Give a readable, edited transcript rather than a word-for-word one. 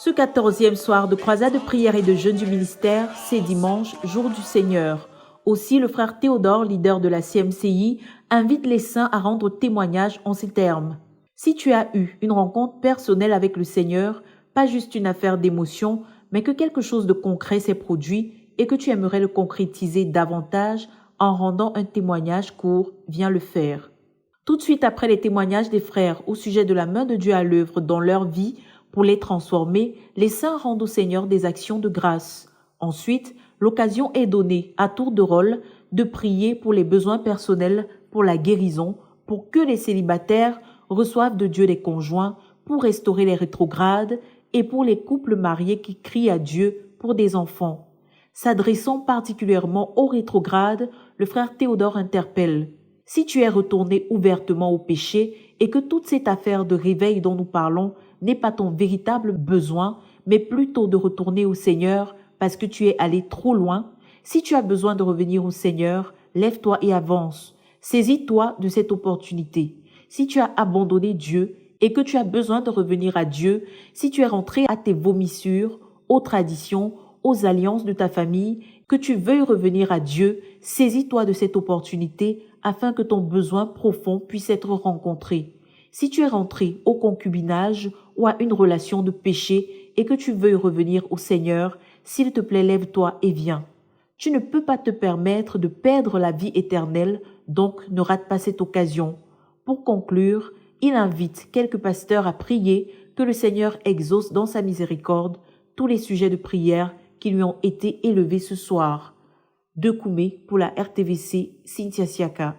Ce 14e soir de croisade de prière et de jeûne du ministère, c'est dimanche, jour du Seigneur. Aussi, le frère Théodore, leader de la CMCI, invite les saints à rendre témoignage en ces termes. Si tu as eu une rencontre personnelle avec le Seigneur, pas juste une affaire d'émotion, mais que quelque chose de concret s'est produit et que tu aimerais le concrétiser davantage en rendant un témoignage court, viens le faire. Tout de suite après les témoignages des frères au sujet de la main de Dieu à l'œuvre dans leur vie, pour les transformer, les saints rendent au Seigneur des actions de grâce. Ensuite, l'occasion est donnée, à tour de rôle, de prier pour les besoins personnels, pour la guérison, pour que les célibataires reçoivent de Dieu des conjoints, pour restaurer les rétrogrades et pour les couples mariés qui crient à Dieu pour des enfants. S'adressant particulièrement aux rétrogrades, le frère Théodore interpelle. Si tu es retourné ouvertement au péché et que toute cette affaire de réveil dont nous parlons n'est pas ton véritable besoin, mais plutôt de retourner au Seigneur parce que tu es allé trop loin, si tu as besoin de revenir au Seigneur, lève-toi et avance. Saisis-toi de cette opportunité. Si tu as abandonné Dieu et que tu as besoin de revenir à Dieu, si tu es rentré à tes vomissures, aux traditions, aux alliances de ta famille, que tu veuilles revenir à Dieu, saisis-toi de cette opportunité afin que ton besoin profond puisse être rencontré. Si tu es rentré au concubinage ou à une relation de péché et que tu veuilles revenir au Seigneur, s'il te plaît, lève-toi et viens. Tu ne peux pas te permettre de perdre la vie éternelle, donc ne rate pas cette occasion. Pour conclure, il invite quelques pasteurs à prier que le Seigneur exauce dans sa miséricorde tous les sujets de prière qui lui ont été élevés ce soir. De Koumé pour la RTVC, Cynthia Siaka.